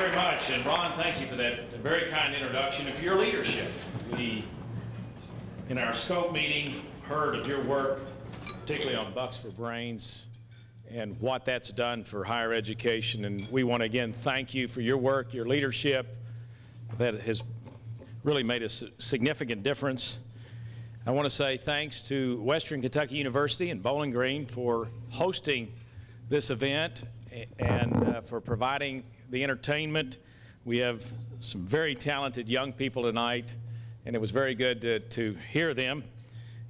very much. And Ron, thank you for that very kind introduction and for your leadership. We, in our scope meeting, heard of your work, particularly on Bucks for Brains and what that's done for higher education. And we want to again thank you for your work, your leadership that has really made a significant difference. I want to say thanks to Western Kentucky University and Bowling Green for hosting this event and for providing the entertainment. We have some very talented young people tonight, and it was very good to hear them.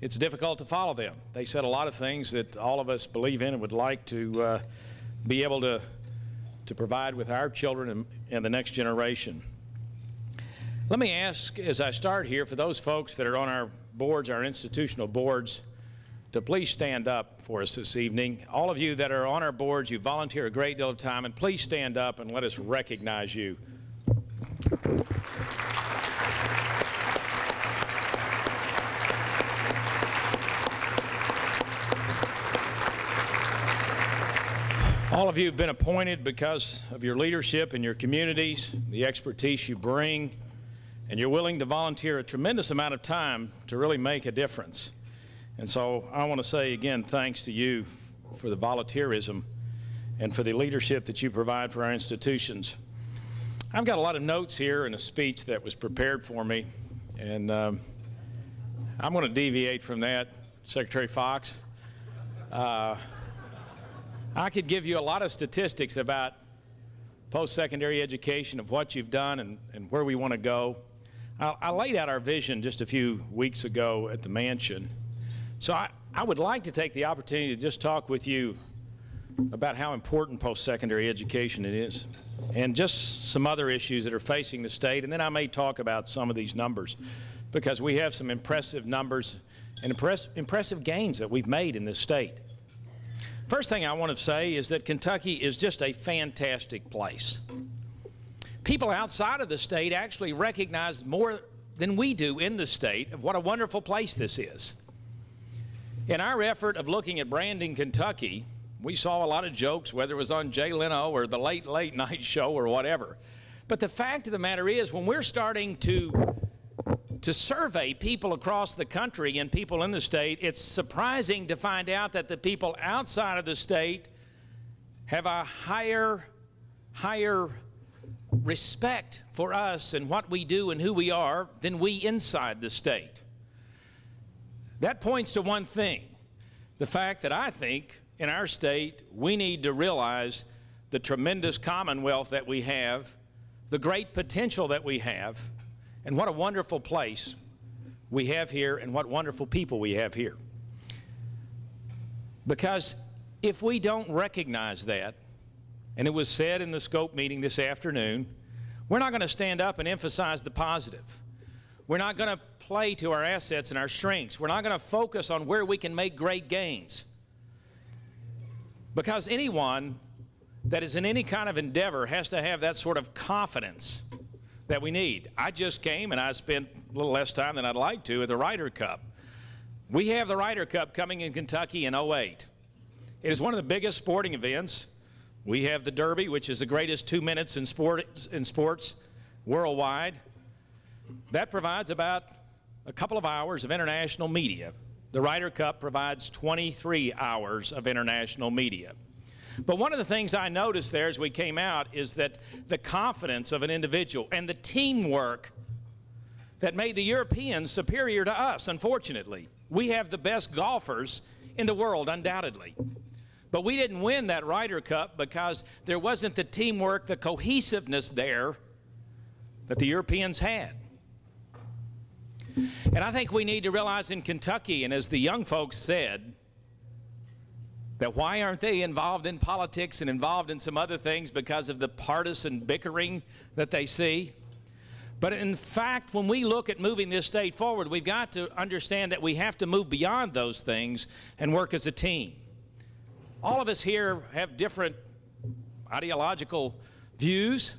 It's difficult to follow them. They said a lot of things that all of us believe in and would like to be able to provide with our children and the next generation. Let me ask, as I start here, for those folks that are on our boards, our institutional boards, to please stand up for us this evening. All of you that are on our boards, you volunteer a great deal of time, and please stand up and let us recognize you. All of you have been appointed because of your leadership in your communities, the expertise you bring, and you're willing to volunteer a tremendous amount of time to really make a difference. And so I want to say again thanks to you for the volunteerism and for the leadership that you provide for our institutions. I've got a lot of notes here and a speech that was prepared for me, and I'm going to deviate from that, Secretary Fox. I could give you a lot of statistics about post-secondary education, of what you've done and where we want to go. I laid out our vision just a few weeks ago at the mansion. So I would like to take the opportunity to just talk with you about how important post-secondary education it is, and just some other issues that are facing the state, and then I may talk about some of these numbers, because we have some impressive numbers and impressive gains that we've made in this state. First thing I want to say is that Kentucky is just a fantastic place. People outside of the state actually recognize more than we do in the state of what a wonderful place this is. In our effort of looking at branding Kentucky, we saw a lot of jokes, whether it was on Jay Leno or the late night show or whatever. But the fact of the matter is, when we're starting to survey people across the country and people in the state, it's surprising to find out that the people outside of the state have a higher respect for us and what we do and who we are than we inside the state. That points to one thing, the fact that I think in our state we need to realize the tremendous commonwealth that we have, the great potential that we have, and what a wonderful place we have here and what wonderful people we have here. Because if we don't recognize that, and it was said in the scope meeting this afternoon, we're not going to stand up and emphasize the positive. We're not going to play to our assets and our strengths. We're not going to focus on where we can make great gains. Because anyone that is in any kind of endeavor has to have that sort of confidence that we need. I just came and I spent a little less time than I'd like to at the Ryder Cup. We have the Ryder Cup coming in Kentucky in '08. It is one of the biggest sporting events. We have the Derby, which is the greatest 2 minutes in sports worldwide. That provides about a couple of hours of international media. The Ryder Cup provides 23 hours of international media. But one of the things I noticed there as we came out is that the confidence of an individual and the teamwork that made the Europeans superior to us, unfortunately. We have the best golfers in the world, undoubtedly. But we didn't win that Ryder Cup because there wasn't the teamwork, the cohesiveness there that the Europeans had. And I think we need to realize in Kentucky, and as the young folks said, that why aren't they involved in politics and involved in some other things because of the partisan bickering that they see? But in fact, when we look at moving this state forward, we've got to understand that we have to move beyond those things and work as a team. All of us here have different ideological views.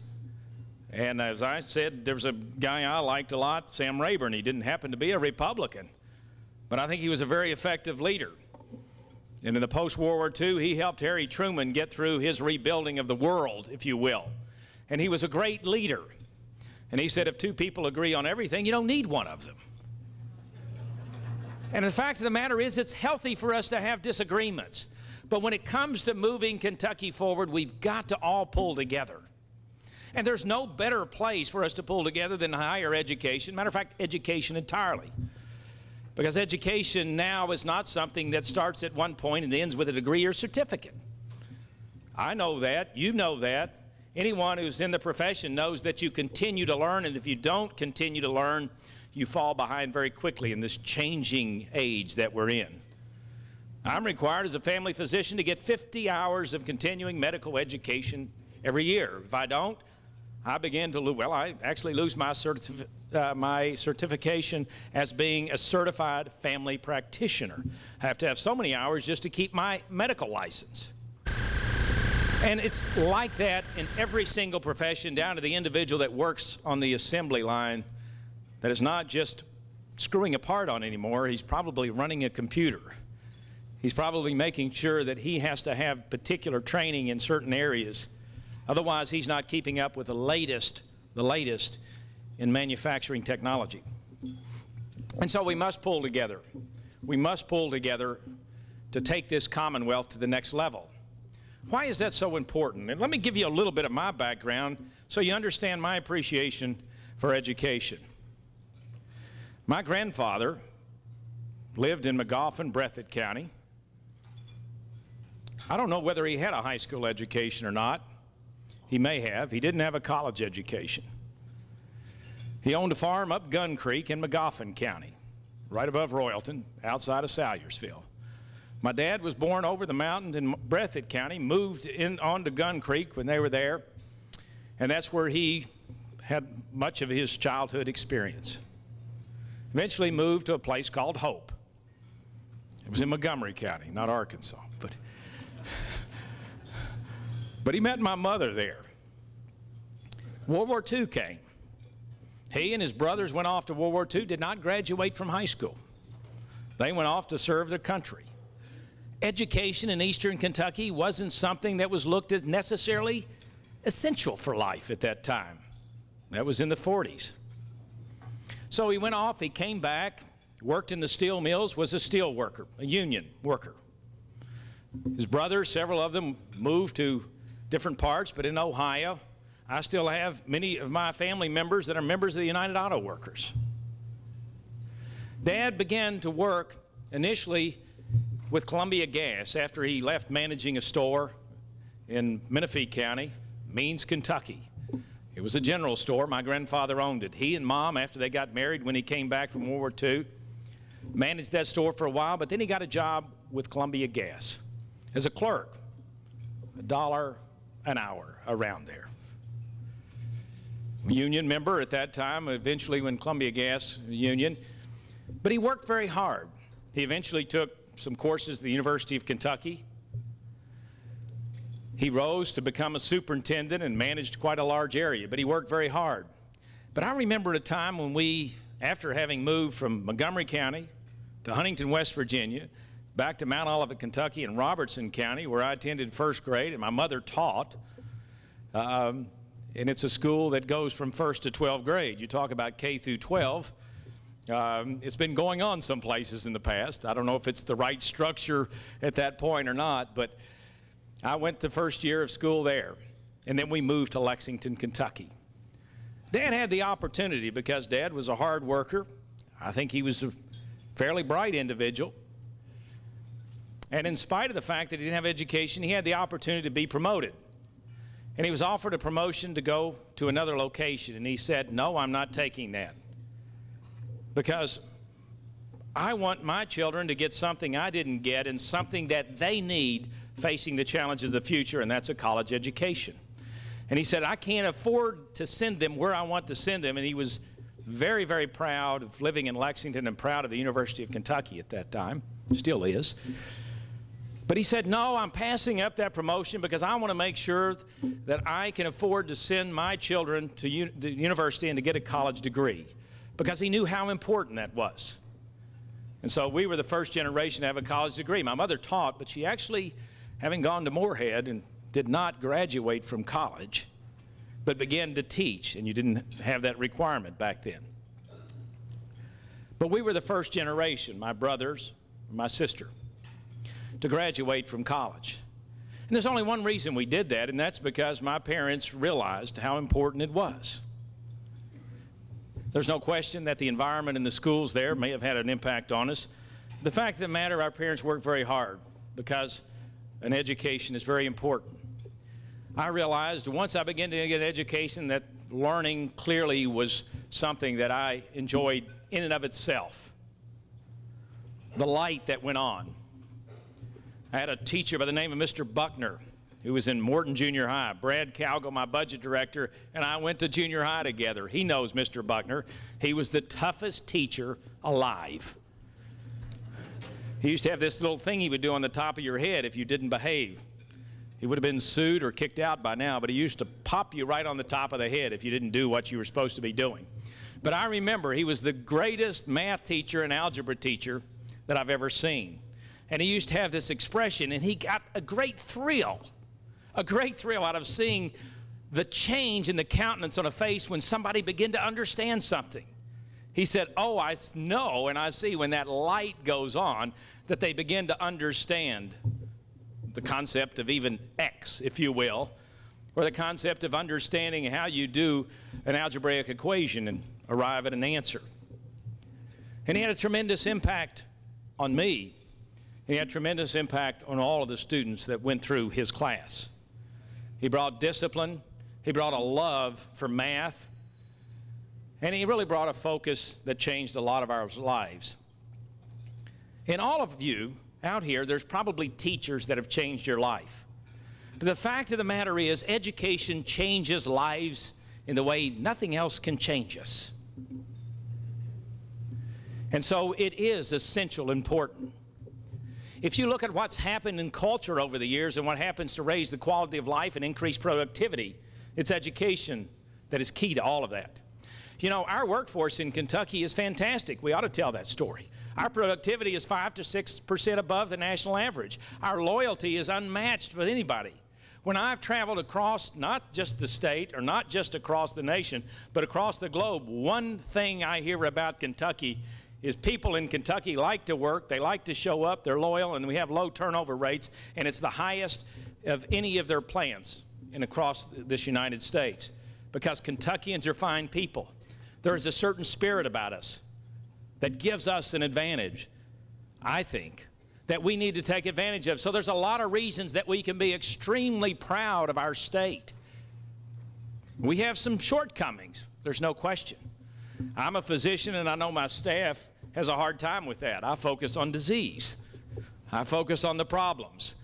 And as I said, there was a guy I liked a lot, Sam Rayburn. He didn't happen to be a Republican, but I think he was a very effective leader. And in the post-World War II, he helped Harry Truman get through his rebuilding of the world, if you will. and he was a great leader. And he said, if two people agree on everything, you don't need one of them. And the fact of the matter is, it's healthy for us to have disagreements. But when it comes to moving Kentucky forward, we've got to all pull together. And there's no better place for us to pull together than higher education. Matter of fact, education entirely. Because education now is not something that starts at one point and ends with a degree or certificate. I know that. You know that. Anyone who's in the profession knows that you continue to learn, and if you don't continue to learn, you fall behind very quickly in this changing age that we're in. I'm required as a family physician to get 50 hours of continuing medical education every year. If I don't, I begin to lose, well, I actually lose my certification as being a certified family practitioner. I have to have so many hours just to keep my medical license. And it's like that in every single profession, down to the individual that works on the assembly line that is not just screwing a part on anymore. He's probably running a computer. He's probably making sure that he has to have particular training in certain areas. Otherwise, he's not keeping up with the latest in manufacturing technology. And so we must pull together. We must pull together to take this Commonwealth to the next level. Why is that so important? And let me give you a little bit of my background so you understand my appreciation for education. My grandfather lived in Magoffin, Breathitt County. I don't know whether he had a high school education or not. He may have. He didn't have a college education. He owned a farm up Gun Creek in Magoffin County, right above Royalton, outside of Salyersville. My dad was born over the mountains in Breathitt County, moved on to Gun Creek when they were there, and that's where he had much of his childhood experience. Eventually moved to a place called Hope. It was in Montgomery County, not Arkansas, but he met my mother there. World War II came. He and his brothers went off to World War II, did not graduate from high school. They went off to serve their country. Education in eastern Kentucky wasn't something that was looked at necessarily essential for life at that time. That was in the 40s. So he went off, he came back, worked in the steel mills, was a steel worker, a union worker. His brothers, several of them, moved to different parts, but in Ohio, I still have many of my family members that are members of the United Auto Workers. Dad began to work initially with Columbia Gas after he left managing a store in Menifee County, Means, Kentucky. It was a general store. My grandfather owned it. He and Mom, after they got married when he came back from World War II, managed that store for a while, but then he got a job with Columbia Gas as a clerk, $1 an hour around there. Union member at that time, eventually when Columbia Gas Union, but he worked very hard. He eventually took some courses at the University of Kentucky. He rose to become a superintendent and managed quite a large area, but he worked very hard. But I remember a time when we, after having moved from Montgomery County to Huntington, West Virginia, back to Mount Olivet, Kentucky, and Robertson County, where I attended first grade and my mother taught, and it's a school that goes from first to 12th grade. You talk about K through 12. It's been going on some places in the past. I don't know if it's the right structure at that point or not, but I went the first year of school there, and then we moved to Lexington, Kentucky. Dad had the opportunity because Dad was a hard worker. I think he was a fairly bright individual. And in spite of the fact that he didn't have education, he had the opportunity to be promoted. And he was offered a promotion to go to another location, and he said, no, I'm not taking that. Because I want my children to get something I didn't get and something that they need facing the challenges of the future, and that's a college education. And he said, I can't afford to send them where I want to send them. And he was very, very proud of living in Lexington and proud of the University of Kentucky at that time, still is. But he said, no, I'm passing up that promotion because I want to make sure that I can afford to send my children to the university and to get a college degree, because he knew how important that was. And so we were the first generation to have a college degree. My mother taught, but she actually, having gone to Moorhead and did not graduate from college, but began to teach, and you didn't have that requirement back then. But we were the first generation, my brothers, my sister, to graduate from college. And there's only one reason we did that, and that's because my parents realized how important it was. There's no question that the environment in the schools there may have had an impact on us. The fact of the matter, our parents worked very hard because an education is very important. I realized once I began to get an education that learning clearly was something that I enjoyed in and of itself. The light that went on. I had a teacher by the name of Mr. Buckner who was in Morton Junior High. Brad Calgo, my budget director, and I went to junior high together. He knows Mr. Buckner. He was the toughest teacher alive. He used to have this little thing he would do on the top of your head if you didn't behave. He would have been sued or kicked out by now, but he used to pop you right on the top of the head if you didn't do what you were supposed to be doing. But I remember he was the greatest math teacher and algebra teacher that I've ever seen. And he used to have this expression, and he got a great thrill out of seeing the change in the countenance on a face when somebody began to understand something. He said, oh, I know and I see when that light goes on that they begin to understand the concept of even X, if you will, or the concept of understanding how you do an algebraic equation and arrive at an answer. And he had a tremendous impact on me. He had tremendous impact on all of the students that went through his class. He brought discipline. He brought a love for math. And he really brought a focus that changed a lot of our lives. In all of you out here, there's probably teachers that have changed your life. But the fact of the matter is, education changes lives in the way nothing else can change us. And so it is essential, important. If you look at what's happened in culture over the years and what happens to raise the quality of life and increase productivity, it's education that is key to all of that. You know, our workforce in Kentucky is fantastic. We ought to tell that story. Our productivity is 5 to 6% above the national average. Our loyalty is unmatched with anybody. When I've traveled across not just the state or not just across the nation, but across the globe, one thing I hear about Kentucky is people in Kentucky like to work, they like to show up, they're loyal, and we have low turnover rates, and it's the highest of any of their plants across this United States, because Kentuckians are fine people. There is a certain spirit about us that gives us an advantage, I think, that we need to take advantage of. So there's a lot of reasons that we can be extremely proud of our state. We have some shortcomings, there's no question. I'm a physician, and I know my staff has a hard time with that. I focus on disease. I focus on the problems,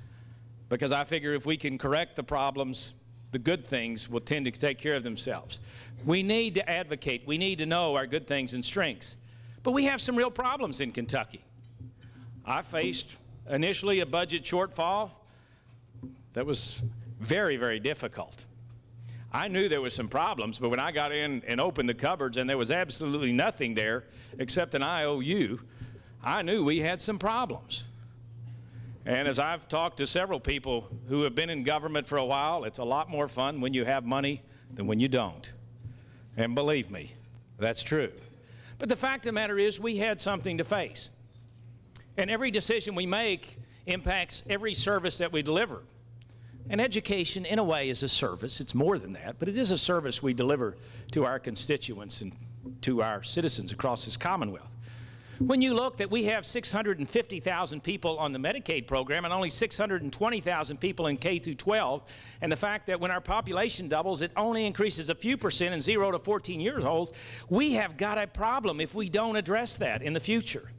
because I figure if we can correct the problems, the good things will tend to take care of themselves. We need to advocate. We need to know our good things and strengths. But we have some real problems in Kentucky. I faced initially a budget shortfall that was very, very difficult. I knew there was some problems, but when I got in and opened the cupboards and there was absolutely nothing there except an IOU, I knew we had some problems. And as I've talked to several people who have been in government for a while, it's a lot more fun when you have money than when you don't. And believe me, that's true. But the fact of the matter is, we had something to face. And every decision we make impacts every service that we deliver. And education, in a way, is a service. It's more than that, but it is a service we deliver to our constituents and to our citizens across this Commonwealth. When you look that we have 650,000 people on the Medicaid program and only 620,000 people in K through 12, and the fact that when our population doubles, it only increases a few percent in 0 to 14 years old, we have got a problem if we don't address that in the future.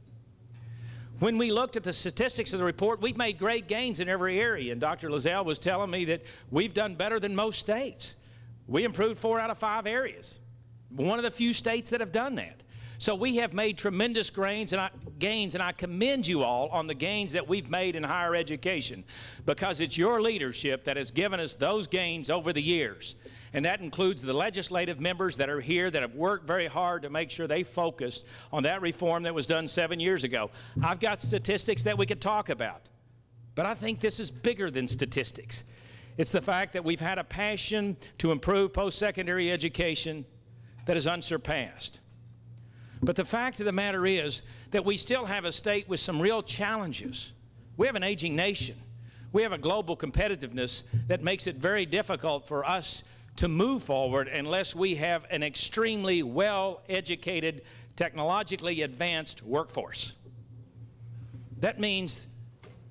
When we looked at the statistics of the report, we've made great gains in every area, and Dr. Lozelle was telling me that we've done better than most states. We improved 4 out of 5 areas. One of the few states that have done that. So we have made tremendous gains, and I commend you all on the gains that we've made in higher education, because it's your leadership that has given us those gains over the years. And that includes the legislative members that are here that have worked very hard to make sure they focused on that reform that was done 7 years ago. I've got statistics that we could talk about, but I think this is bigger than statistics. It's the fact that we've had a passion to improve post-secondary education that is unsurpassed. But the fact of the matter is that we still have a state with some real challenges. We have an aging nation. We have a global competitiveness that makes it very difficult for us to move forward unless we have an extremely well-educated, technologically advanced workforce. That means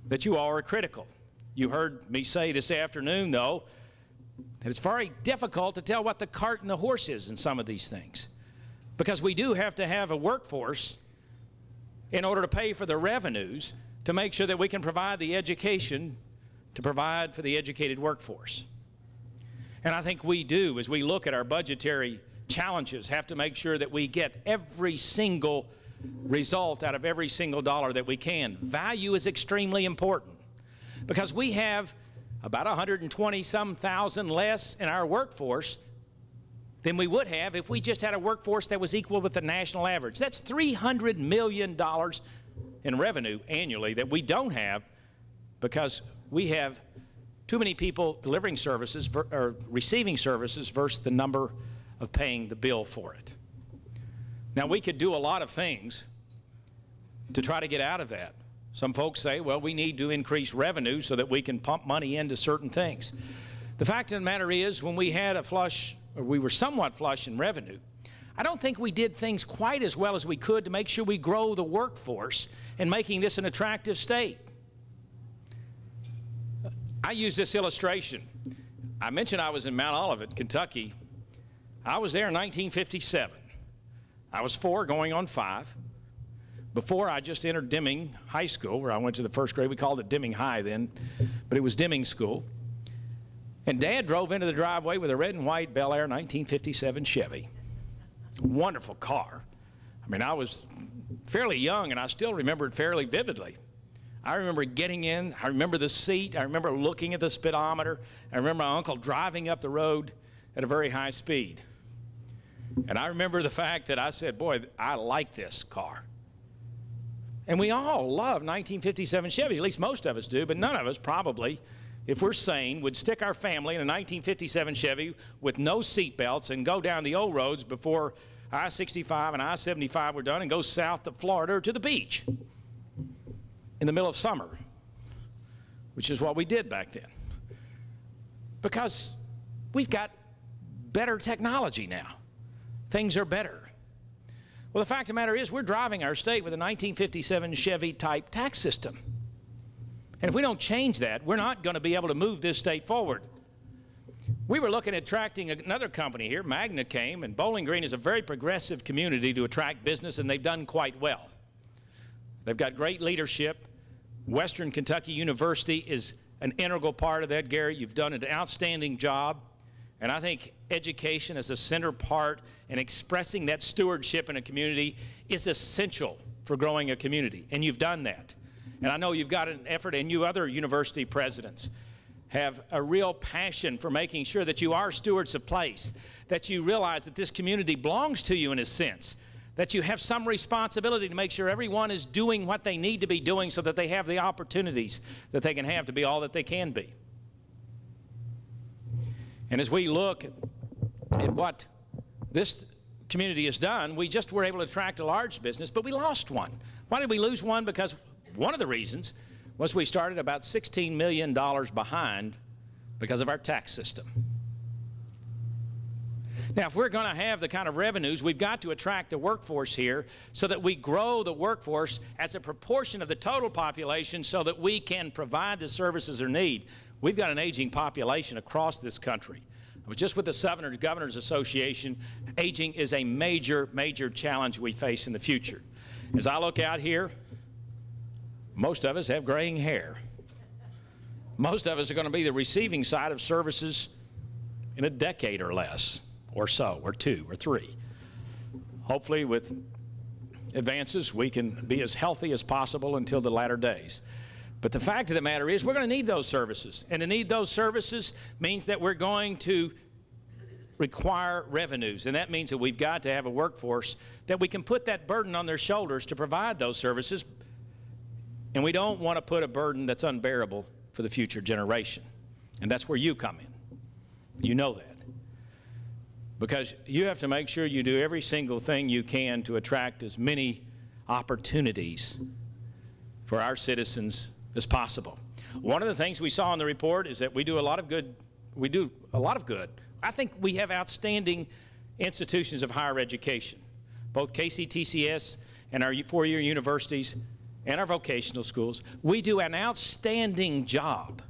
that you all are critical. You heard me say this afternoon, though, that it's very difficult to tell what the cart and the horse is in some of these things, because we do have to have a workforce in order to pay for the revenues to make sure that we can provide the education to provide for the educated workforce. And I think we do, as we look at our budgetary challenges, have to make sure that we get every single result out of every single dollar that we can. Value is extremely important, because we have about 120-some thousand less in our workforce than we would have if we just had a workforce that was equal with the national average. That's $300 million in revenue annually that we don't have because we have too many people delivering services or receiving services versus the number of paying the bill for it. Now, we could do a lot of things to try to get out of that. Some folks say, well, we need to increase revenue so that we can pump money into certain things. The fact of the matter is, when we had a flush, or we were somewhat flush in revenue, I don't think we did things quite as well as we could to make sure we grow the workforce and making this an attractive state. I use this illustration. I mentioned I was in Mount Olivet, Kentucky. I was there in 1957. I was 4 going on 5. Before I just entered Deming High School, where I went to the first grade. We called it Deming High then, but it was Deming School. And Dad drove into the driveway with a red and white Bel Air 1957 Chevy. Wonderful car. I mean, I was fairly young, and I still remember it fairly vividly. I remember getting in. I remember the seat. I remember looking at the speedometer. I remember my uncle driving up the road at a very high speed. And I remember the fact that I said, boy, I like this car. And we all love 1957 Chevys, at least most of us do, but none of us probably, if we're sane, would stick our family in a 1957 Chevy with no seat belts and go down the old roads before I-65 and I-75 were done and go south to Florida or to the beach in the middle of summer, which is what we did back then. Because we've got better technology now. Things are better. Well, the fact of the matter is we're driving our state with a 1957 Chevy type tax system. And if we don't change that, we're not going to be able to move this state forward. We were looking at attracting another company here. Magna came, and Bowling Green is a very progressive community to attract business, and they've done quite well. They've got great leadership. Western Kentucky University is an integral part of that, Gary. You've done an outstanding job. And I think education as a center part and expressing that stewardship in a community is essential for growing a community. And you've done that. And I know you've got an effort, and you other university presidents have a real passion for making sure that you are stewards of place, that you realize that this community belongs to you in a sense, that you have some responsibility to make sure everyone is doing what they need to be doing so that they have the opportunities that they can have to be all that they can be. And as we look at what this community has done, we just were able to attract a large business, but we lost one. Why did we lose one? Because one of the reasons was we started about $16 million behind because of our tax system. Now, if we're going to have the kind of revenues, we've got to attract the workforce here so that we grow the workforce as a proportion of the total population so that we can provide the services they need. We've got an aging population across this country. Just with the Governors Association, aging is a major, major challenge we face in the future. As I look out here, most of us have graying hair. Most of us are going to be the receiving side of services in a decade or less, or so, or 2 or 3. Hopefully, with advances, we can be as healthy as possible until the latter days. But the fact of the matter is we're going to need those services. And to need those services means that we're going to require revenues. And that means that we've got to have a workforce that we can put that burden on their shoulders to provide those services. And we don't want to put a burden that's unbearable for the future generation. And that's where you come in. You know that. Because you have to make sure you do every single thing you can to attract as many opportunities for our citizens as possible. One of the things we saw in the report is that we do a lot of good. I think we have outstanding institutions of higher education, both KCTCS and our four-year universities and our vocational schools. We do an outstanding job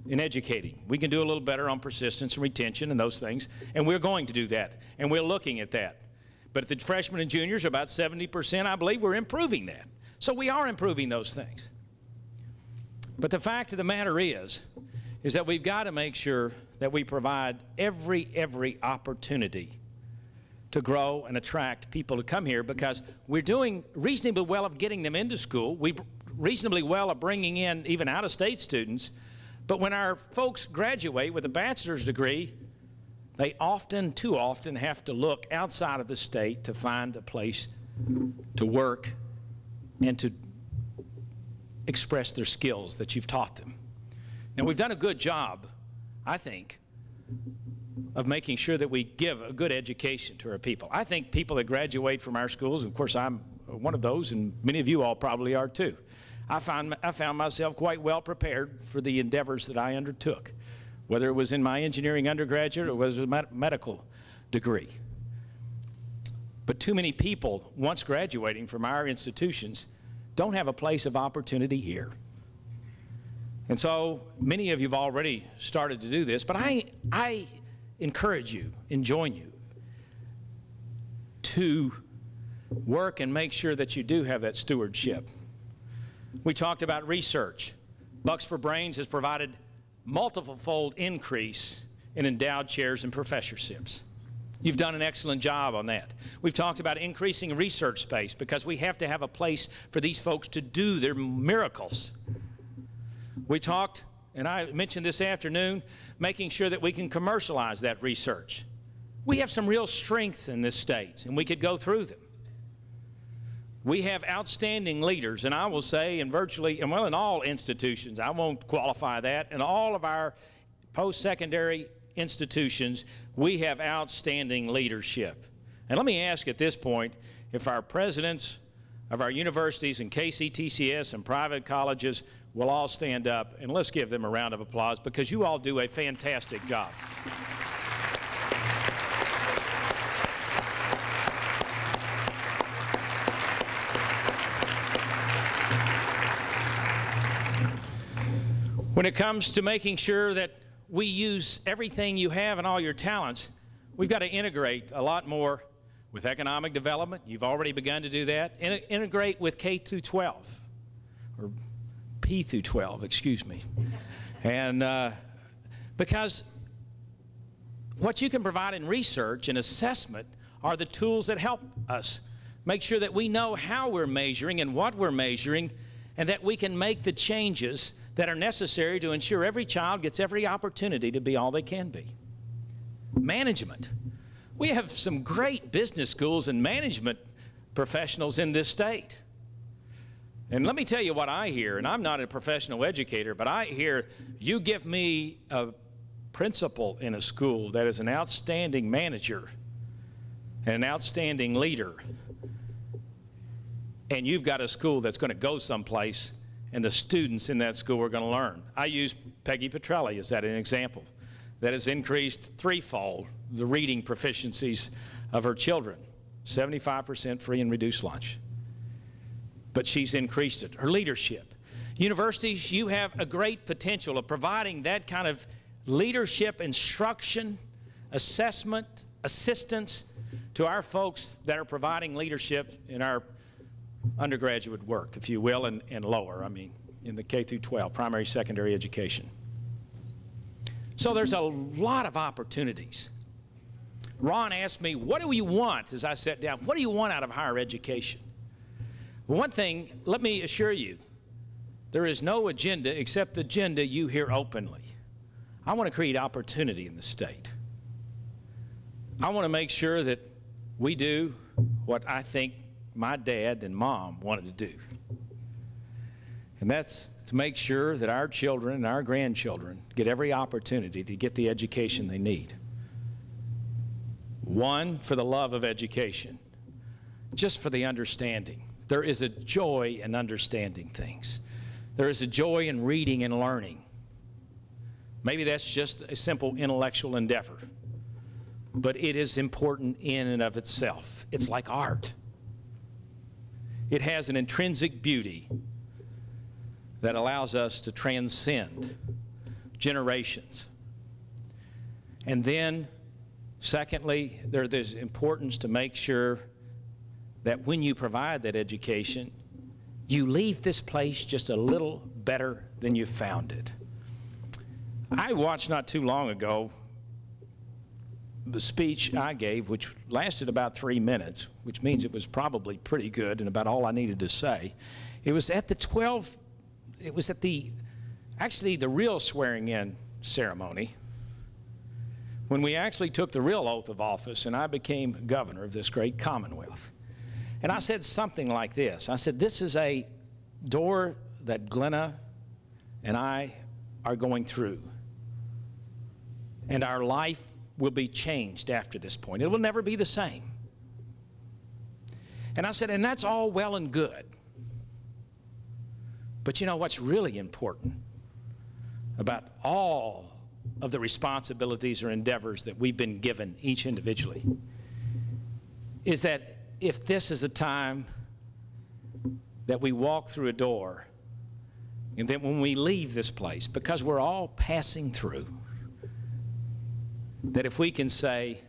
in educating. We can do a little better on persistence and retention and those things, and we're going to do that, and we're looking at that. But the freshmen and juniors are about 70%. I believe we're improving that. So we are improving those things. But the fact of the matter is that we've got to make sure that we provide every opportunity to grow and attract people to come here, because we're doing reasonably well of getting them into school. We reasonably well of bringing in even out-of-state students. But when our folks graduate with a bachelor's degree, they often, too often, have to look outside of the state to find a place to work and to express their skills that you've taught them. Now, we've done a good job, I think, of making sure that we give a good education to our people. I think people that graduate from our schools, and of course I'm one of those, and many of you all probably are too, I found myself quite well prepared for the endeavors that I undertook, whether it was in my engineering undergraduate or was a medical degree. But too many people, once graduating from our institutions, don't have a place of opportunity here. And so many of you have already started to do this, but I encourage you, enjoin you to work and make sure that you do have that stewardship. We talked about research. Bucks for Brains has provided multiple-fold increase in endowed chairs and professorships. You've done an excellent job on that. We've talked about increasing research space because we have to have a place for these folks to do their miracles. We talked, and I mentioned this afternoon, making sure that we can commercialize that research. We have some real strengths in this state, and we could go through them. We have outstanding leaders, and I will say in virtually, and well, in all institutions, I won't qualify that, in all of our post-secondary institutions, we have outstanding leadership. And let me ask at this point, if our presidents of our universities and KCTCS and private colleges will all stand up, and let's give them a round of applause, because you all do a fantastic job. When it comes to making sure that we use everything you have and all your talents, we've got to integrate a lot more with economic development. You've already begun to do that. Integrate with K through 12, or P through 12, excuse me. And because what you can provide in research and assessment are the tools that help us make sure that we know how we're measuring and what we're measuring, and that we can make the changes that are necessary to ensure every child gets every opportunity to be all they can be. Management. We have some great business schools and management professionals in this state. And let me tell you what I hear, and I'm not a professional educator, but I hear, you give me a principal in a school that is an outstanding manager and an outstanding leader, and you've got a school that's going to go someplace, and the students in that school are going to learn. I use Peggy Petrelli as that an example. That has increased threefold the reading proficiencies of her children, 75% free and reduced lunch. But she's increased it. Her leadership. Universities, you have a great potential of providing that kind of leadership, instruction, assessment, assistance to our folks that are providing leadership in our undergraduate work, if you will, and lower, I mean, in the K through 12, primary, secondary education. So there's a lot of opportunities. Ron asked me, what do you want, as I sat down, what do you want out of higher education? Well, one thing, let me assure you, there is no agenda except the agenda you hear openly. I want to create opportunity in the state. I want to make sure that we do what I think my dad and mom wanted to do. And that's to make sure that our children and our grandchildren get every opportunity to get the education they need. One, for the love of education, just for the understanding. There is a joy in understanding things. There is a joy in reading and learning. Maybe that's just a simple intellectual endeavor, but it is important in and of itself. It's like art. It has an intrinsic beauty that allows us to transcend generations. And then, secondly, there's importance to make sure that when you provide that education, you leave this place just a little better than you found it. I watched not too long ago the speech I gave, which lasted about 3 minutes, which means it was probably pretty good and about all I needed to say. It was at actually the real swearing-in ceremony, when we actually took the real oath of office and I became governor of this great Commonwealth. And I said something like this. I said, this is a door that Glenna and I are going through. And our life will be changed after this point. It will never be the same. And I said, and that's all well and good. But you know what's really important about all of the responsibilities or endeavors that we've been given each individually is that if this is a time that we walk through a door, and then when we leave this place, because we're all passing through, that if we can say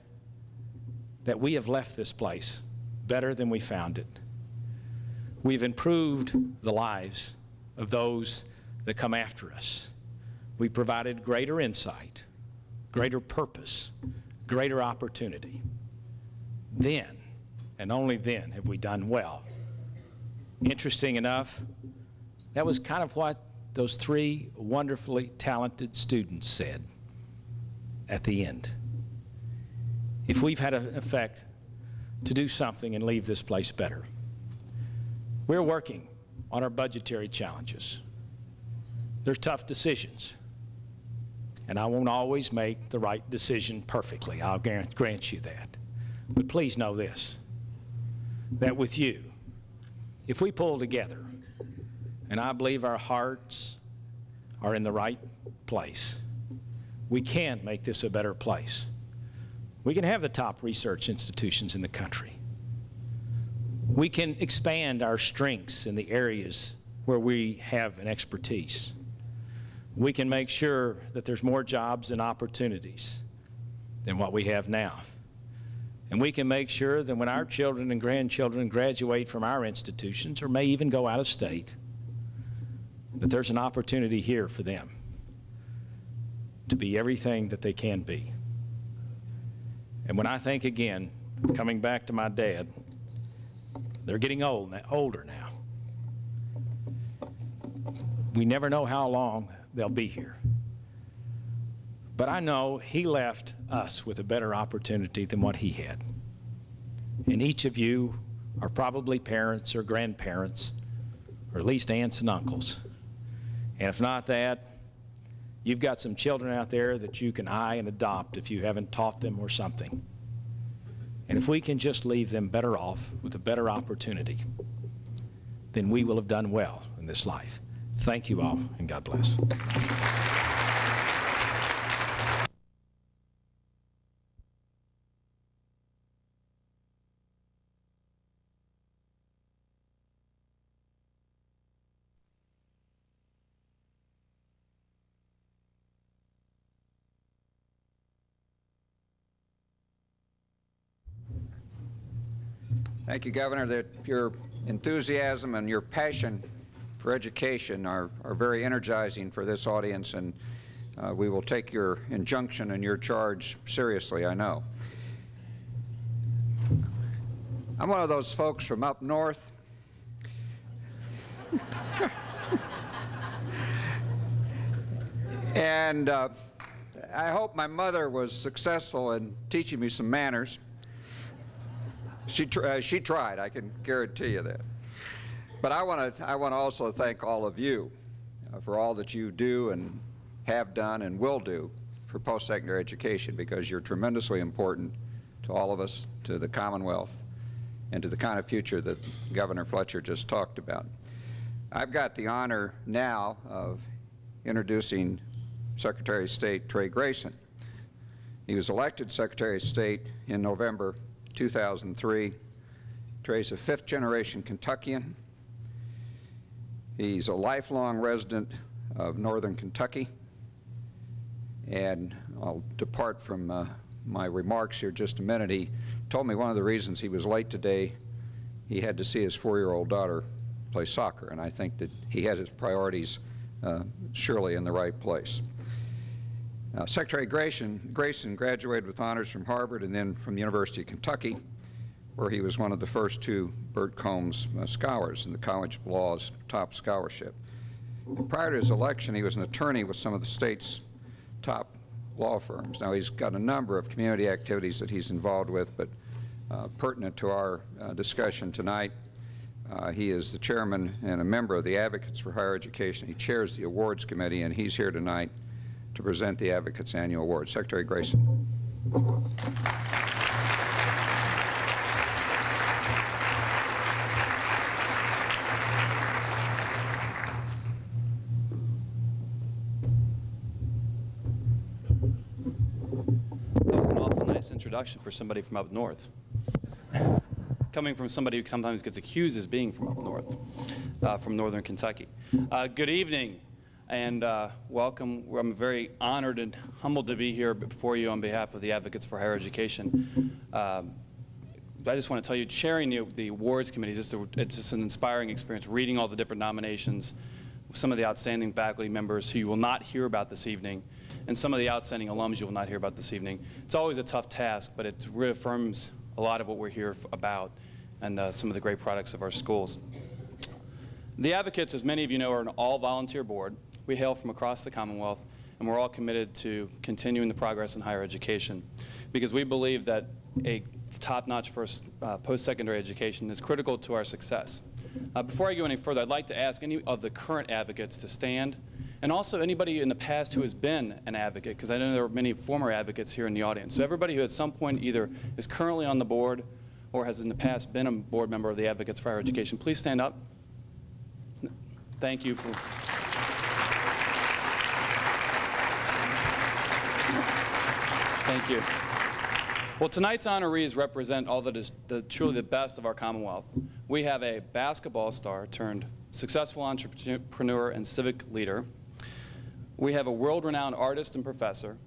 that we have left this place better than we found it, we've improved the lives of those that come after us. We provided greater insight, greater purpose, greater opportunity. Then, and only then, have we done well. Interesting enough, that was kind of what those 3 wonderfully talented students said at the end. If we've had an effect to do something and leave this place better. We're working on our budgetary challenges. They're tough decisions. And I won't always make the right decision perfectly. I'll grant you that. But please know this, that with you, if we pull together, and I believe our hearts are in the right place, we can make this a better place. We can have the top research institutions in the country. We can expand our strengths in the areas where we have an expertise. We can make sure that there's more jobs and opportunities than what we have now. And we can make sure that when our children and grandchildren graduate from our institutions, or may even go out of state, that there's an opportunity here for them to be everything that they can be. And when I think again, coming back to my dad, they're getting older now. We never know how long they'll be here. But I know he left us with a better opportunity than what he had. And each of you are probably parents or grandparents, or at least aunts and uncles. And if not that, you've got some children out there that you can eye and adopt if you haven't taught them or something. And if we can just leave them better off with a better opportunity, then we will have done well in this life. Thank you all, and God bless. Thank you, Governor. That your enthusiasm and your passion for education are very energizing for this audience, and we will take your injunction and your charge seriously, I know. I'm one of those folks from up north. And I hope my mother was successful in teaching me some manners. She tried, I can guarantee you that. But I want to also thank all of you for all that you do and have done and will do for post-secondary education, because you're tremendously important to all of us, to the Commonwealth, and to the kind of future that Governor Fletcher just talked about. I've got the honor now of introducing Secretary of State Trey Grayson. He was elected Secretary of State in November 2003. Trey's a fifth-generation Kentuckian. He's a lifelong resident of northern Kentucky. And I'll depart from my remarks here just a minute. He told me one of the reasons he was late today, he had to see his 4-year-old daughter play soccer, and I think that he had his priorities surely in the right place. Secretary Grayson graduated with honors from Harvard and then from the University of Kentucky, where he was one of the first 2 Burt Combs scholars in the College of Law's top scholarship. Prior to his election, he was an attorney with some of the state's top law firms. Now, he's got a number of community activities that he's involved with, but pertinent to our discussion tonight, he is the chairman and a member of the Advocates for Higher Education. He chairs the Awards Committee, and he's here tonight to present the Advocates Annual Award. Secretary Grayson. Introduction for somebody from up north, coming from somebody who sometimes gets accused as being from up north, from northern Kentucky. Good evening and welcome. I'm very honored and humbled to be here before you on behalf of the Advocates for Higher Education. I just want to tell you, chairing the awards committee is it's just an inspiring experience, reading all the different nominations, some of the outstanding faculty members who you will not hear about this evening, and some of the outstanding alums you will not hear about this evening. It's always a tough task, but it reaffirms a lot of what we're here about and some of the great products of our schools. The Advocates, as many of you know, are an all-volunteer board. We hail from across the Commonwealth, and we're all committed to continuing the progress in higher education, because we believe that a top-notch post-secondary education is critical to our success. Before I go any further, I'd like to ask any of the current advocates to stand, and also anybody in the past who has been an advocate, because I know there are many former advocates here in the audience. So everybody who at some point either is currently on the board or has in the past been a board member of the Advocates for Higher Education, please stand up. Thank you for... Thank you. Well, tonight's honorees represent all that is truly the best of our Commonwealth. We have a basketball star turned successful entrepreneur and civic leader. We have a world-renowned artist and professor.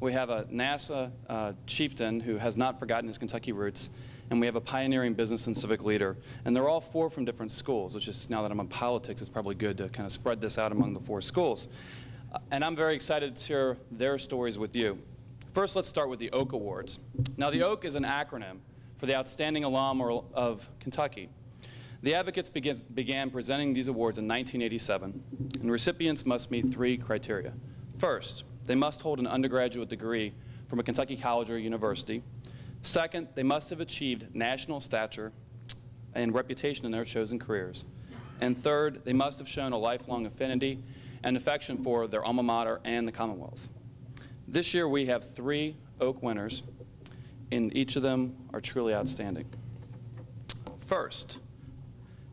We have a NASA chieftain who has not forgotten his Kentucky roots. And we have a pioneering business and civic leader. And they're all 4 from different schools, which is, now that I'm in politics, it's probably good to kind of spread this out among the 4 schools. And I'm very excited to share their stories with you. First, let's start with the OAK Awards. Now, the OAK is an acronym for the Outstanding Alum of Kentucky. The Advocates began presenting these awards in 1987, and recipients must meet 3 criteria. First, they must hold an undergraduate degree from a Kentucky college or university. Second, they must have achieved national stature and reputation in their chosen careers. And third, they must have shown a lifelong affinity and affection for their alma mater and the Commonwealth. This year we have 3 OAK winners, and each of them are truly outstanding. First,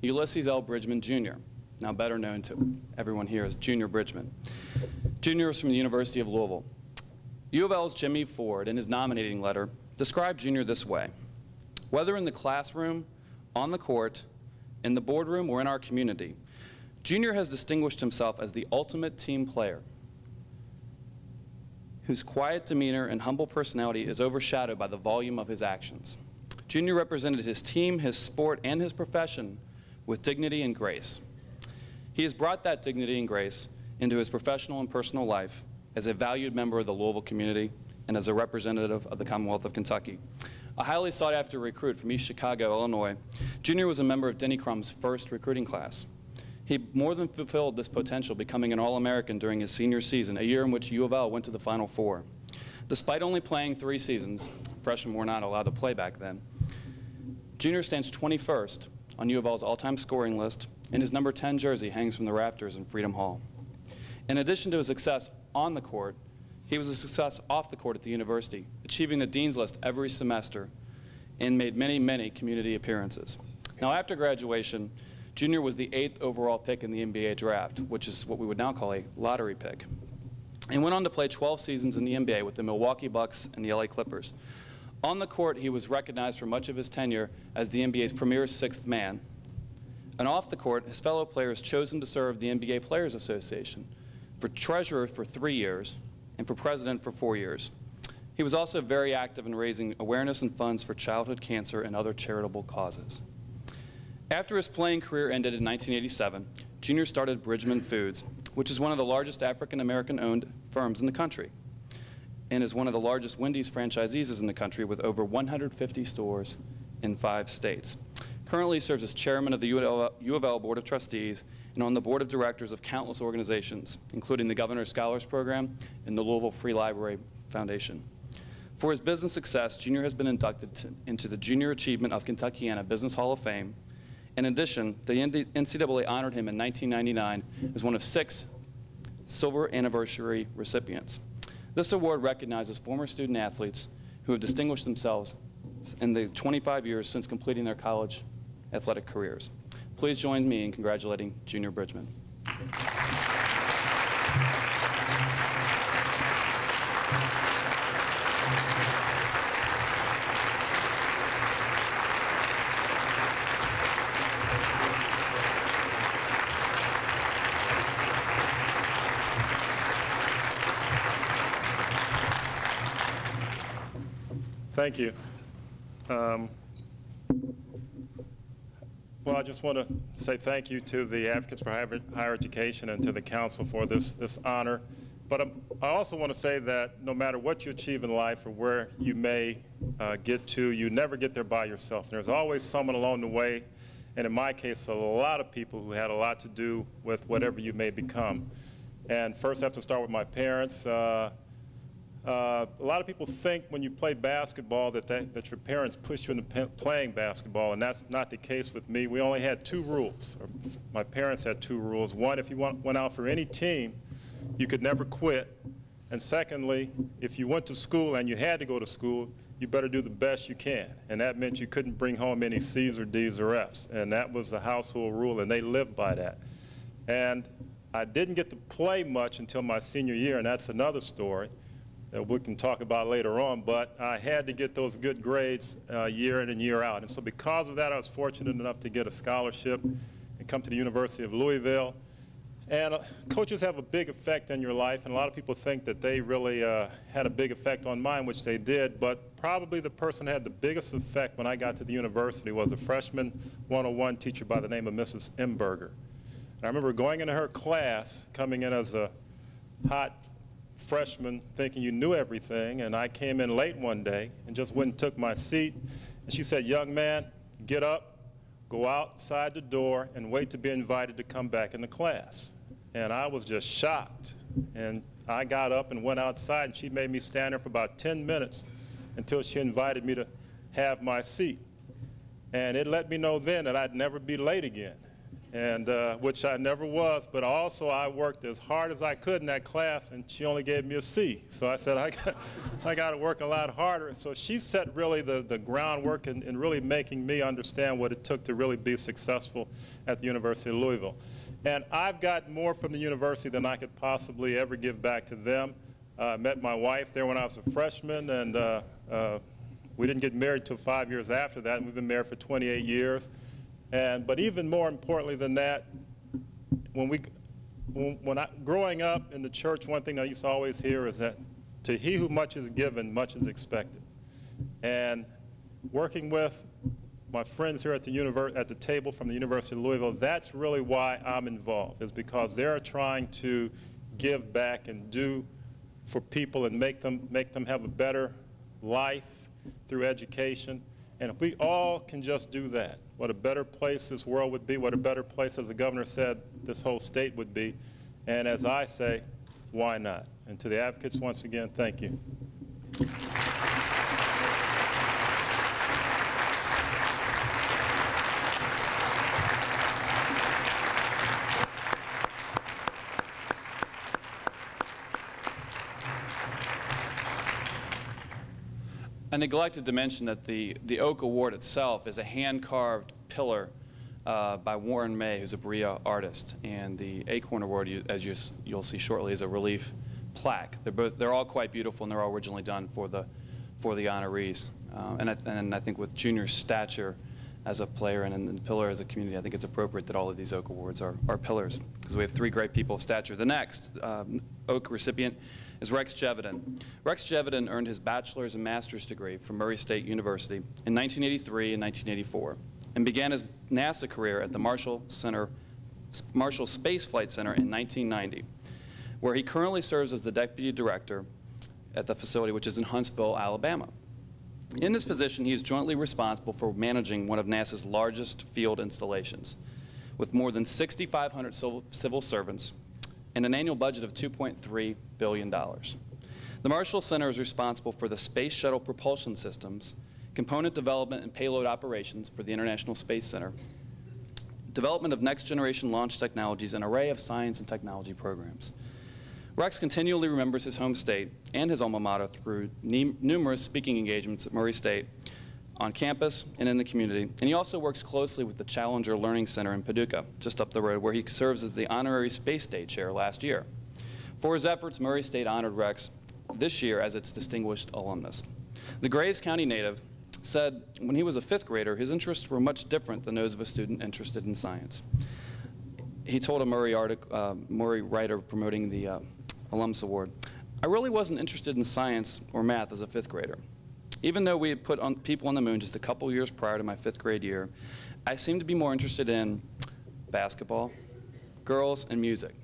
Ulysses L. Bridgeman, Jr., now better known to everyone here as Junior Bridgeman. Junior is from the University of Louisville. U of L's Jimmy Ford, in his nominating letter, described Junior this way: whether in the classroom, on the court, in the boardroom, or in our community, Junior has distinguished himself as the ultimate team player, whose quiet demeanor and humble personality is overshadowed by the volume of his actions. Junior represented his team, his sport, and his profession with dignity and grace. He has brought that dignity and grace into his professional and personal life as a valued member of the Louisville community and as a representative of the Commonwealth of Kentucky. A highly sought-after recruit from East Chicago, Illinois, Junior was a member of Denny Crum's first recruiting class. He more than fulfilled this potential, becoming an All-American during his senior season, a year in which U of L went to the Final Four. Despite only playing 3 seasons, freshmen were not allowed to play back then, Junior stands 21st on U of L's all-time scoring list and his number 10 jersey hangs from the rafters in Freedom Hall. In addition to his success on the court, he was a success off the court at the university, achieving the Dean's List every semester and made many, many community appearances. Now, after graduation, Junior was the 8th overall pick in the NBA draft, which is what we would now call a lottery pick, and went on to play 12 seasons in the NBA with the Milwaukee Bucks and the LA Clippers. On the court, he was recognized for much of his tenure as the NBA's premier sixth man. And off the court, his fellow players chose him to serve the NBA Players Association for treasurer for 3 years and for president for 4 years. He was also very active in raising awareness and funds for childhood cancer and other charitable causes. After his playing career ended in 1987, Junior started Bridgeman Foods, which is one of the largest African-American owned firms in the country, and is one of the largest Wendy's franchisees in the country with over 150 stores in 5 states. Currently serves as chairman of the U of L Board of Trustees and on the board of directors of countless organizations, including the Governor's Scholars Program and the Louisville Free Library Foundation. For his business success, Junior has been inducted into the Junior Achievement of Kentuckiana Business Hall of Fame. In addition, the NCAA honored him in 1999 as one of 6 Silver Anniversary recipients. This award recognizes former student athletes who have distinguished themselves in the 25 years since completing their college athletic careers. Please join me in congratulating Junior Bridgeman. Thank you. Well, I just want to say thank you to the Advocates for Higher Education and to the Council for this honor. But I also want to say that no matter what you achieve in life or where you may get to, you never get there by yourself. There's always someone along the way, and in my case, a lot of people who had a lot to do with whatever you may become. And first, I have to start with my parents. A lot of people think when you play basketball that your parents push you into playing basketball, and that's not the case with me. We only had 2 rules. My parents had 2 rules. One, if you went out for any team, you could never quit. And secondly, if you went to school and you had to go to school, you better do the best you can. And that meant you couldn't bring home any C's or D's or F's. And that was the household rule, and they lived by that. And I didn't get to play much until my senior year, and that's another story that we can talk about later on, but I had to get those good grades year in and year out. And so because of that, I was fortunate enough to get a scholarship and come to the University of Louisville. And coaches have a big effect on your life, and a lot of people think that they really had a big effect on mine, which they did, but probably the person that had the biggest effect when I got to the university was a freshman 101 teacher by the name of Mrs. Imberger. And I remember going into her class, coming in as a hot freshman thinking you knew everything, and I came in late one day and just went and took my seat, and she said, "Young man, get up, go outside the door, and wait to be invited to come back into class." And I was just shocked, and I got up and went outside, and she made me stand there for about 10 minutes until she invited me to have my seat. And it let me know then that I'd never be late again, and which I never was, but also I worked as hard as I could in that class, and she only gave me a C. So I said, I got to work a lot harder. So she set really the groundwork in really making me understand what it took to really be successful at the University of Louisville. And I've got more from the university than I could possibly ever give back to them. I met my wife there when I was a freshman, and we didn't get married until 5 years after that, and we've been married for 28 years. But even more importantly than that, growing up in the church, one thing I used to always hear is that to he who much is given, much is expected. And working with my friends here at the table from the University of Louisville, that's really why I'm involved, is because they're trying to give back and do for people and make them have a better life through education. And if we all can just do that, what a better place this world would be, what a better place, as the governor said, this whole state would be. And as I say, why not? And to the advocates, once again, thank you. I neglected to mention that the Oak Award itself is a hand-carved pillar by Warren May, who's a Berea artist, and the Acorn Award, as you'll see shortly, is a relief plaque. They're all quite beautiful, and they're all originally done for the honorees. And I think with Junior's stature as a player and pillar as a community, I think it's appropriate that all of these Oak Awards are pillars, because we have three great people of stature. The next Oak recipient is Rex Geveden. Rex Geveden earned his bachelor's and master's degree from Murray State University in 1983 and 1984, and began his NASA career at the Marshall Space Flight Center in 1990, where he currently serves as the deputy director at the facility, which is in Huntsville, Alabama. In this position, he is jointly responsible for managing one of NASA's largest field installations, with more than 6,500 civil servants and an annual budget of $2.3 billion. The Marshall Center is responsible for the Space Shuttle propulsion systems, component development and payload operations for the International Space Center, development of next-generation launch technologies, and an array of science and technology programs. Rex continually remembers his home state and his alma mater through numerous speaking engagements at Murray State, on campus and in the community, and he also works closely with the Challenger Learning Center in Paducah, just up the road, where he serves as the honorary Space Day chair last year. For his efforts, Murray State honored Rex this year as its distinguished alumnus. The Grays County native said when he was a fifth grader, his interests were much different than those of a student interested in science. He told a Murray writer promoting the Alumnus Award, "I really wasn't interested in science or math as a fifth grader. Even though we had put people on the moon just a couple years prior to my fifth grade year, I seemed to be more interested in basketball, girls, and music.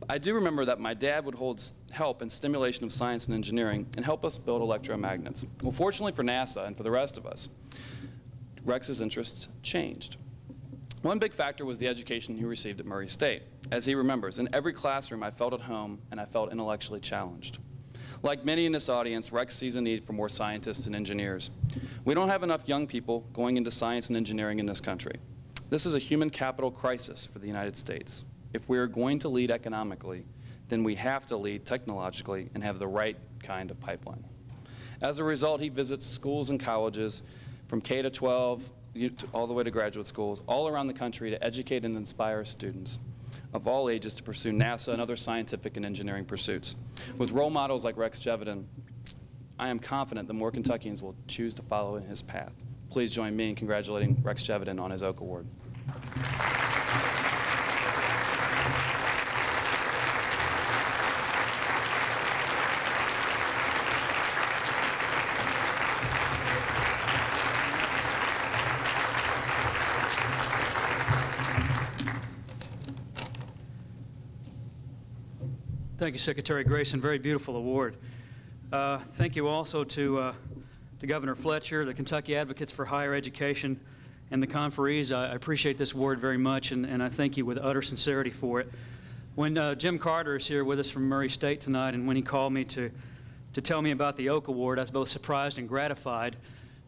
I do remember that my dad would hold help in stimulation of science and engineering and help us build electromagnets. Well, fortunately for NASA and for the rest of us, Rex's interests changed. One big factor was the education he received at Murray State. As he remembers, in every classroom I felt at home and I felt intellectually challenged. Like many in this audience, Rex sees a need for more scientists and engineers. We don't have enough young people going into science and engineering in this country. This is a human capital crisis for the United States. If we are going to lead economically, then we have to lead technologically and have the right kind of pipeline." As a result, he visits schools and colleges from K to 12 all the way to graduate schools all around the country to educate and inspire students of all ages to pursue NASA and other scientific and engineering pursuits. With role models like Rex Geveden, I am confident that more Kentuckians will choose to follow in his path. Please join me in congratulating Rex Geveden on his Oak Award. Thank you, Secretary Grayson. Very beautiful award. Thank you also to Governor Fletcher, the Kentucky Advocates for Higher Education, and the conferees. I appreciate this award very much, and I thank you with utter sincerity for it. When Jim Carter is here with us from Murray State tonight, and when he called me to tell me about the Oak Award, I was both surprised and gratified.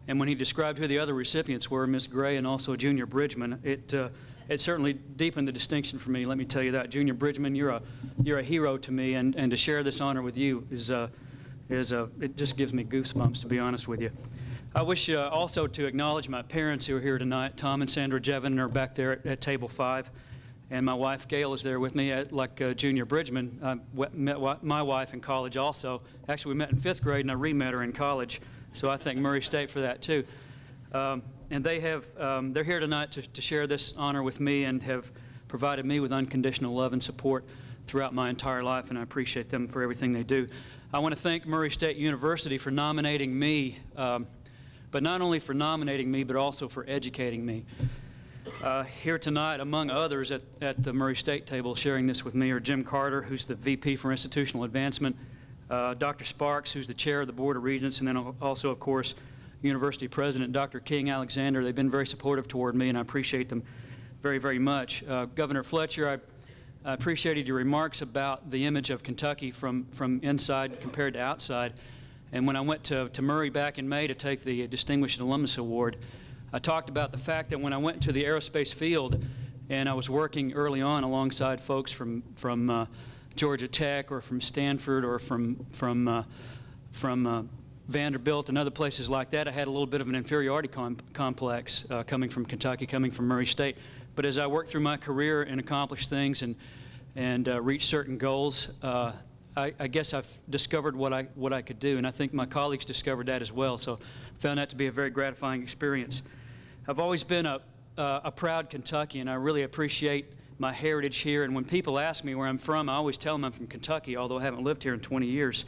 And when he described who the other recipients were, Ms. Gray and also Junior Bridgeman, it certainly deepened the distinction for me. Let me tell you that, Junior Bridgeman, you're a hero to me, and to share this honor with you it just gives me goosebumps, to be honest with you. I wish also to acknowledge my parents who are here tonight. Tom and Sandra Geveden are back there at table 5, and my wife Gail is there with me. Like Junior Bridgeman, I met my wife in college also. Actually, we met in 5th grade, and I re-met her in college. So I thank Murray State for that too. And they're here tonight to share this honor with me and have provided me with unconditional love and support throughout my entire life, and I appreciate them for everything they do. I want to thank Murray State University for nominating me, but not only for nominating me, but also for educating me. Here tonight, among others at the Murray State table sharing this with me are Jim Carter, who's the VP for Institutional Advancement, Dr. Sparks, who's the chair of the Board of Regents, and then also, of course, University President Dr. King Alexander. They've been very supportive toward me, and I appreciate them very, very much. Governor Fletcher, I appreciated your remarks about the image of Kentucky from inside compared to outside. And when I went to Murray back in May to take the Distinguished Alumnus Award, I talked about the fact that when I went to the aerospace field and I was working early on alongside folks from Georgia Tech or from Stanford or from Vanderbilt and other places like that, I had a little bit of an inferiority complex coming from Kentucky, coming from Murray State. But as I worked through my career and accomplished things and reached certain goals, I guess I've discovered what I could do, and I think my colleagues discovered that as well. So I found that to be a very gratifying experience. I've always been a proud Kentuckian. I really appreciate my heritage here, and when people ask me where I'm from, I always tell them I'm from Kentucky, although I haven't lived here in 20 years.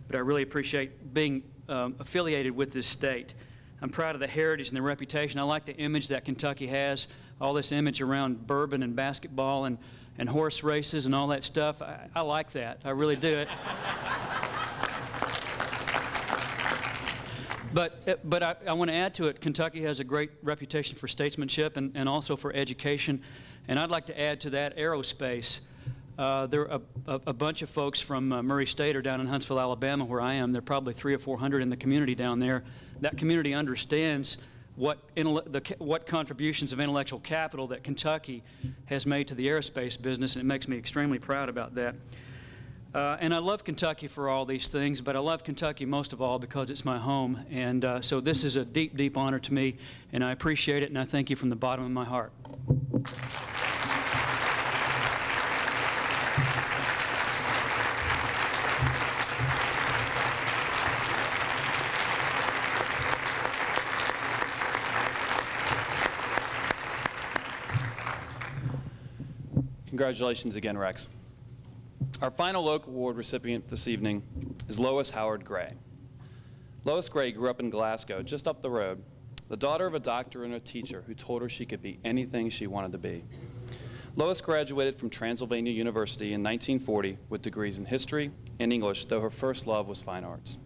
But I really appreciate being affiliated with this state. I'm proud of the heritage and the reputation. I like the image that Kentucky has, all this image around bourbon and basketball and horse races and all that stuff. I like that. I really do. But I want to add to it, Kentucky has a great reputation for statesmanship and also for education. And I'd like to add to that aerospace. There are a bunch of folks from Murray State are down in Huntsville, Alabama, where I am. There are probably 300 or 400 in the community down there. That community understands what contributions of intellectual capital that Kentucky has made to the aerospace business, and it makes me extremely proud about that. And I love Kentucky for all these things, but I love Kentucky most of all because it's my home. And so this is a deep, deep honor to me, and I appreciate it, and I thank you from the bottom of my heart. Congratulations again, Rex. Our final local award recipient this evening is Lois Howard Gray. Lois Gray grew up in Glasgow, just up the road, the daughter of a doctor and a teacher who told her she could be anything she wanted to be. Lois graduated from Transylvania University in 1940 with degrees in history and English, though her first love was fine arts.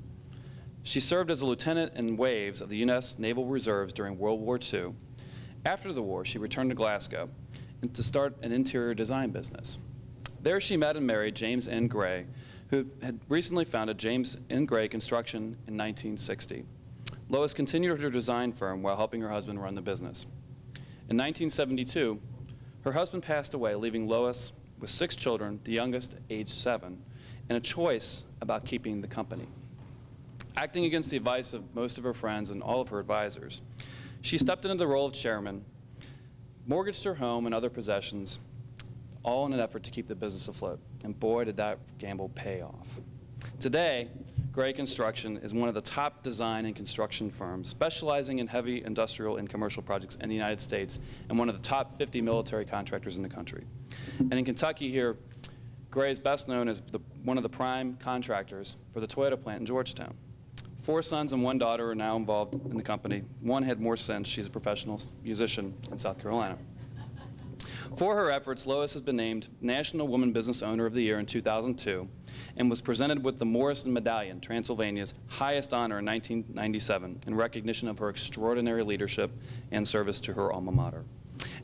She served as a lieutenant in waves of the U.S. Naval Reserves during World War II. After the war, she returned to Glasgow and to start an interior design business. There she met and married James N. Gray, who had recently founded James N. Gray Construction in 1960. Lois continued her design firm while helping her husband run the business. In 1972, her husband passed away, leaving Lois with 6 children, the youngest aged 7, and a choice about keeping the company. Acting against the advice of most of her friends and all of her advisors, she stepped into the role of chairman, mortgaged her home and other possessions, all in an effort to keep the business afloat. And boy, did that gamble pay off. Today, Gray Construction is one of the top design and construction firms, specializing in heavy industrial and commercial projects in the United States, and one of the top 50 military contractors in the country. And in Kentucky here, Gray is best known as one of the prime contractors for the Toyota plant in Georgetown. 4 sons and 1 daughter are now involved in the company. One had more since she's a professional musician in South Carolina. For her efforts, Lois has been named National Woman Business Owner of the Year in 2002 and was presented with the Morrison Medallion, Transylvania's highest honor in 1997, in recognition of her extraordinary leadership and service to her alma mater.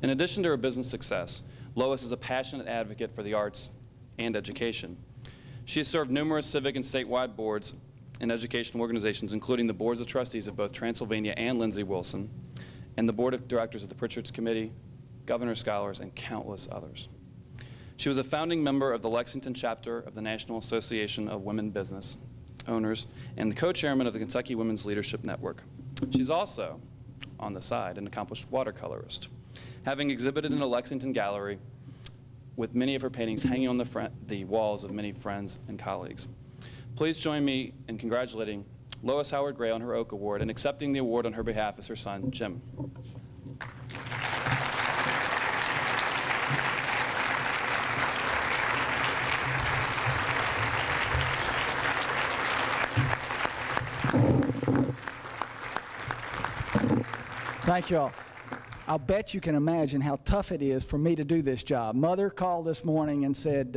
In addition to her business success, Lois is a passionate advocate for the arts and education. She has served numerous civic and statewide boards and educational organizations, including the boards of trustees of both Transylvania and Lindsey Wilson, and the board of directors of the Pritchard's Committee, Governor's Scholars, and countless others. She was a founding member of the Lexington chapter of the National Association of Women Business Owners and the co-chairman of the Kentucky Women's Leadership Network. She's also, on the side, an accomplished watercolorist, having exhibited in a Lexington gallery with many of her paintings hanging on the walls of many friends and colleagues. Please join me in congratulating Lois Howard Gray on her Oak Award, and accepting the award on her behalf is her son, Jim. Thank you all. I'll bet you can imagine how tough it is for me to do this job. Mother called this morning and said,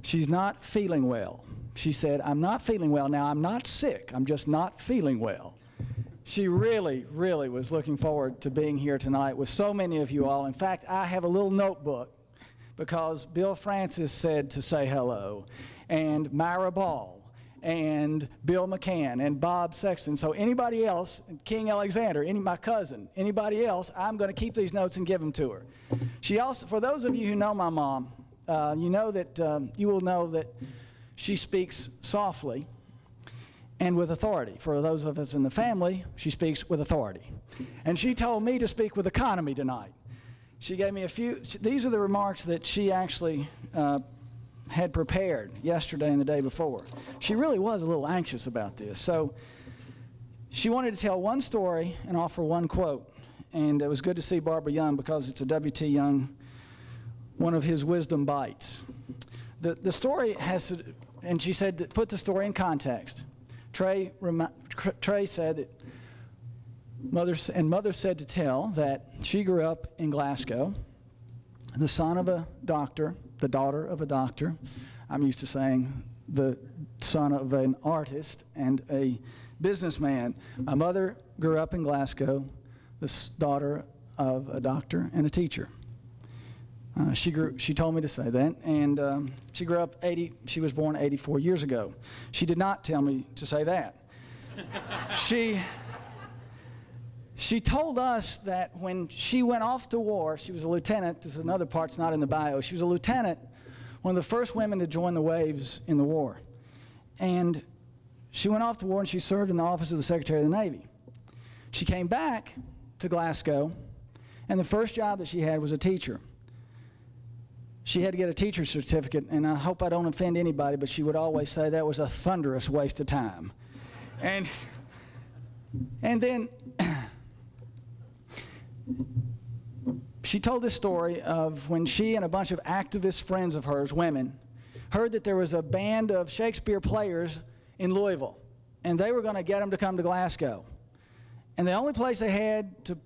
she's not feeling well. She said, I'm not feeling well. Now, I'm not sick. I'm just not feeling well. She really, really was looking forward to being here tonight with so many of you all. In fact, I have a little notebook because Bill Francis said to say hello, and Myra Ball, and Bill McCann, and Bob Sexton. So anybody else, King Alexander, my cousin, anybody else, I'm going to keep these notes and give them to her. She also, for those of you who know my mom, you will know that she speaks softly, and with authority. For those of us in the family, she speaks with authority. And she told me to speak with economy tonight. She gave me a few, these are the remarks that she actually had prepared yesterday and the day before. She really was a little anxious about this. So she wanted to tell one story and offer one quote. And it was good to see Barbara Young because it's a W.T. Young, one of his wisdom bites. The story has to, and she said, put the story in context. Trey said that Mother said to tell that she grew up in Glasgow, the son of a doctor, the daughter of a doctor. I'm used to saying the son of an artist and a businessman. My mother grew up in Glasgow, the daughter of a doctor and a teacher. She told me to say that, and she grew up she was born 84 years ago. She did not tell me to say that. She told us that when she went off to war, she was a lieutenant. This is another part that's not in the bio. She was a lieutenant, one of the first women to join the waves in the war. And she went off to war and she served in the office of the Secretary of the Navy. She came back to Glasgow, and the first job that she had was a teacher. She had to get a teacher's certificate, and I hope I don't offend anybody, but she would always say that was a thunderous waste of time. And then she told this story of when she and a bunch of activist friends of hers, women, heard that there was a band of Shakespeare players in Louisville, and they were going to get them to come to Glasgow. And the only place they had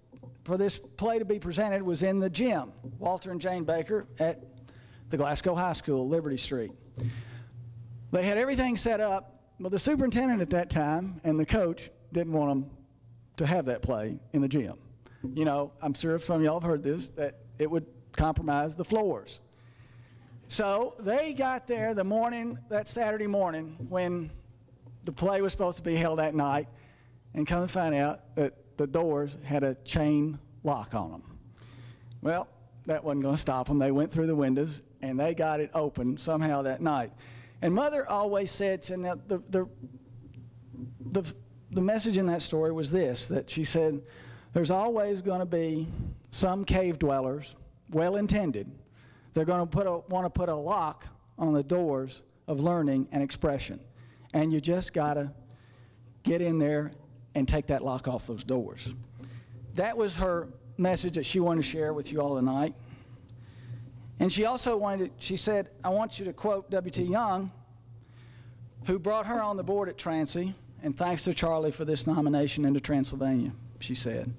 for this play to be presented was in the gym, Walter and Jane Baker at the Glasgow High School, Liberty Street. They had everything set up, but the superintendent at that time and the coach didn't want them to have that play in the gym. You know, I'm sure some of y'all have heard this, that it would compromise the floors. So they got there that Saturday morning when the play was supposed to be held that night, and come to find out that the doors had a chain lock on them. Well, that wasn't going to stop them. They went through the windows, and they got it open somehow that night. And Mother always said, and the message in that story was this, that she said, there's always going to be some cave dwellers, well-intended, they're going to want to put a lock on the doors of learning and expression. And you just got to get in there and take that lock off those doors. That was her message that she wanted to share with you all tonight. And she also she said, I want you to quote W.T. Young, who brought her on the board at Transy, and thanks to Charlie for this nomination into Transylvania, she said.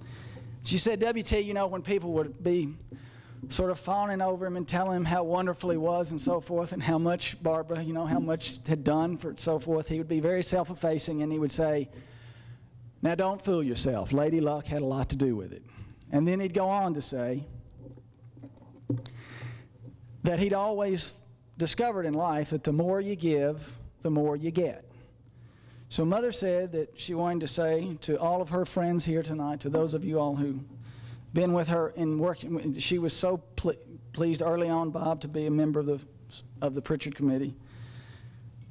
She said, W.T., you know, when people would be sort of fawning over him and telling him how wonderful he was and so forth, and how much Barbara, you know, how much had done for so forth, he would be very self-effacing, and he would say, now don't fool yourself, Lady Luck had a lot to do with it. And then he'd go on to say that he'd always discovered in life that the more you give, the more you get. So Mother said that she wanted to say to all of her friends here tonight, to those of you all who've been with her in working, she was so pleased early on, Bob, to be a member of the Pritchard Committee.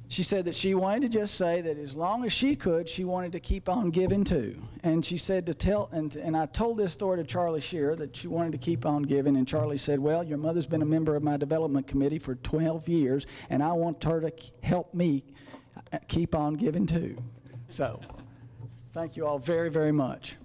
She said that she wanted to just say that as long as she could, she wanted to keep on giving too. And she said to tell, and I told this story to Charlie Shearer, that she wanted to keep on giving, and Charlie said, well, your mother's been a member of my development committee for 12 years, and I want her to help me keep on giving too. So, thank you all very, very much.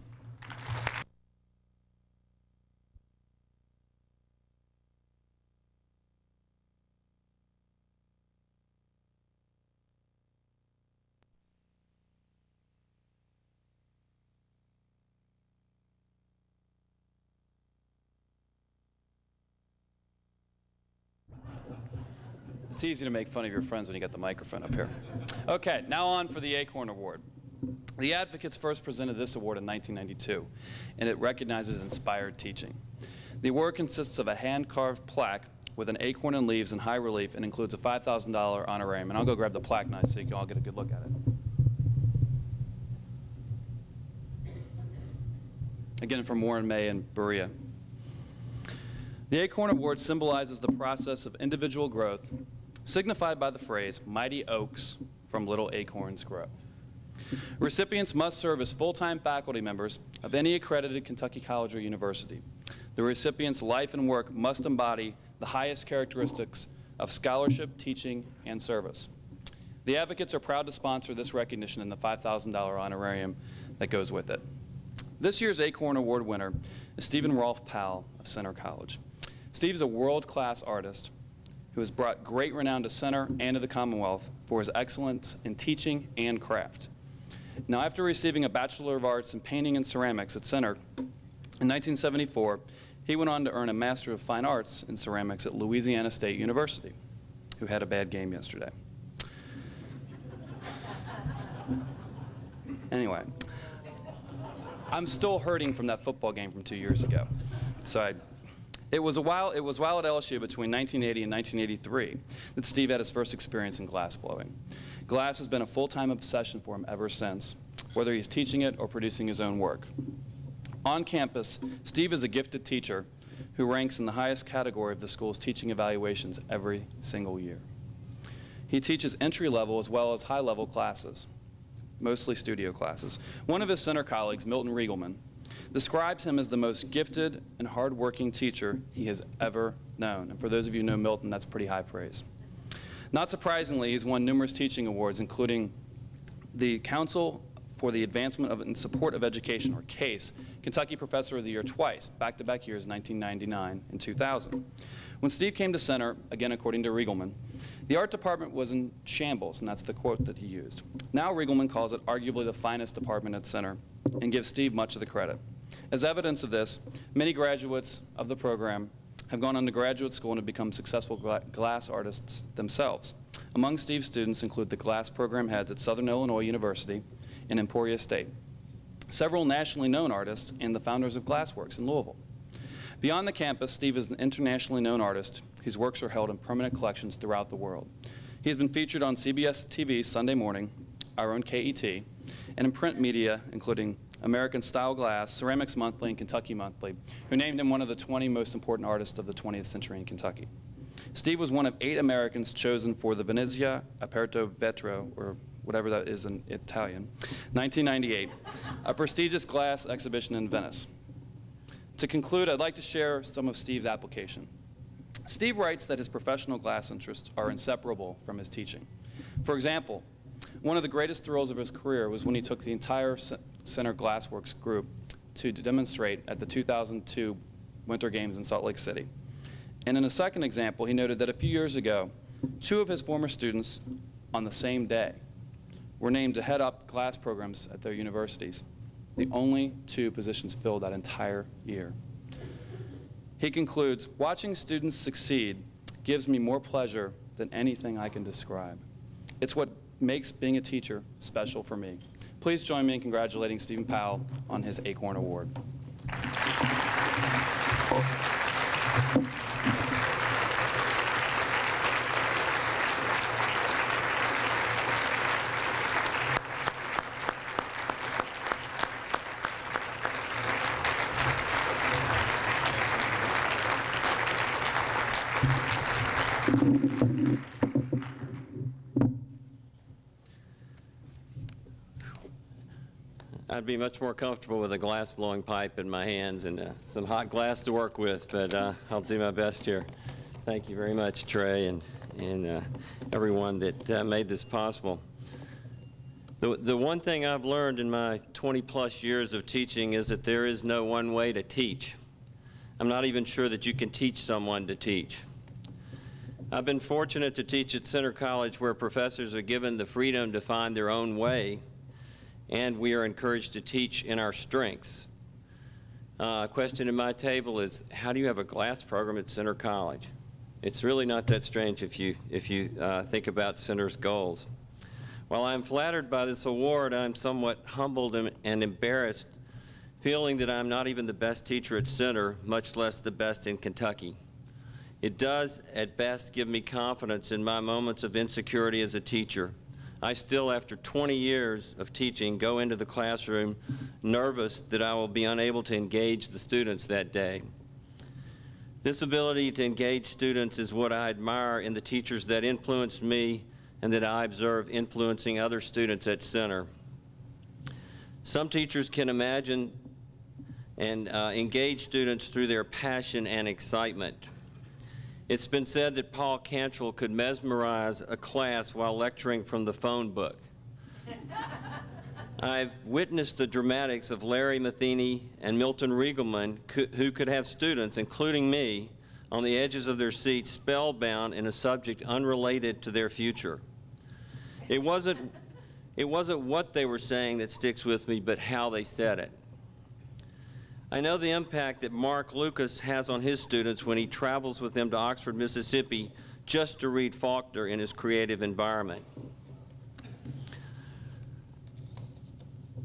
It's easy to make fun of your friends when you got the microphone up here. Okay, now on for the Acorn Award. The Advocates first presented this award in 1992, and it recognizes inspired teaching. The award consists of a hand-carved plaque with an acorn and leaves in high relief and includes a $5,000 honorarium. And I'll go grab the plaque now so you can all get a good look at it. Again, from Warren May and Berea. The Acorn Award symbolizes the process of individual growth, signified by the phrase, mighty oaks from little acorns grow. Recipients must serve as full-time faculty members of any accredited Kentucky college or university. The recipient's life and work must embody the highest characteristics of scholarship, teaching, and service. The advocates are proud to sponsor this recognition and the $5,000 honorarium that goes with it. This year's Acorn Award winner is Stephen Rolfe Powell of Center College. Steve's a world-class artist who has brought great renown to Center and to the Commonwealth for his excellence in teaching and craft. Now, after receiving a Bachelor of Arts in Painting and Ceramics at Center in 1974, he went on to earn a Master of Fine Arts in Ceramics at Louisiana State University, who had a bad game yesterday. Anyway, I'm still hurting from that football game from 2 years ago. So it was while at LSU between 1980 and 1983 that Steve had his first experience in glass blowing. Glass has been a full-time obsession for him ever since, whether he's teaching it or producing his own work. On campus, Steve is a gifted teacher who ranks in the highest category of the school's teaching evaluations every single year. He teaches entry-level as well as high-level classes, mostly studio classes. One of his Center colleagues, Milton Riegelman, describes him as the most gifted and hard-working teacher he has ever known. And for those of you who know Milton, that's pretty high praise. Not surprisingly, he's won numerous teaching awards, including the Council for the Advancement of and Support of Education, or CASE, Kentucky Professor of the Year twice, back-to-back years, 1999 and 2000. When Steve came to Center, again according to Riegelman, the art department was in shambles, and that's the quote that he used. Now Riegelman calls it arguably the finest department at Center and gives Steve much of the credit. As evidence of this, many graduates of the program have gone on to graduate school and have become successful glass artists themselves. Among Steve's students include the glass program heads at Southern Illinois University and Emporia State, several nationally known artists, and the founders of Glassworks in Louisville. Beyond the campus, Steve is an internationally known artist whose works are held in permanent collections throughout the world. He has been featured on CBS TV Sunday Morning, our own KET, and in print media, including American Style Glass, Ceramics Monthly, and Kentucky Monthly, who named him one of the 20 most important artists of the 20th century in Kentucky. Steve was one of 8 Americans chosen for the Venezia Aperto Vetro, or whatever that is in Italian, 1998, a prestigious glass exhibition in Venice. To conclude, I'd like to share some of Steve's application. Steve writes that his professional glass interests are inseparable from his teaching. For example, one of the greatest thrills of his career was when he took the entire Center Glassworks group to demonstrate at the 2002 Winter Games in Salt Lake City. And in a second example, he noted that a few years ago, 2 of his former students on the same day were named to head up glass programs at their universities, the only 2 positions filled that entire year. He concludes, watching students succeed gives me more pleasure than anything I can describe. It's what makes being a teacher special for me. Please join me in congratulating Stephen Powell on his Acorn Award. I'd be much more comfortable with a glass blowing pipe in my hands and some hot glass to work with, but I'll do my best here. Thank you very much, Trey, and everyone that made this possible. The one thing I've learned in my 20-plus years of teaching is that there is no one way to teach. I'm not even sure that you can teach someone to teach. I've been fortunate to teach at Center College, where professors are given the freedom to find their own way, and we are encouraged to teach in our strengths. A question in my table is, how do you have a glass program at Center College? It's really not that strange if you think about Center's goals. While I'm flattered by this award, I'm somewhat humbled and embarrassed, feeling that I'm not even the best teacher at Center, much less the best in Kentucky. It does, at best, give me confidence in my moments of insecurity as a teacher. I still, after 20 years of teaching, go into the classroom nervous that I will be unable to engage the students that day. This ability to engage students is what I admire in the teachers that influenced me and that I observe influencing other students at Center. Some teachers can imagine and engage students through their passion and excitement. It's been said that Paul Cantrell could mesmerize a class while lecturing from the phone book. I've witnessed the dramatics of Larry Matheny and Milton Riegelman, who could have students, including me, on the edges of their seats, spellbound in a subject unrelated to their future. It wasn't what they were saying that sticks with me, but how they said it. I know the impact that Mark Lucas has on his students when he travels with them to Oxford, Mississippi, just to read Faulkner in his creative environment.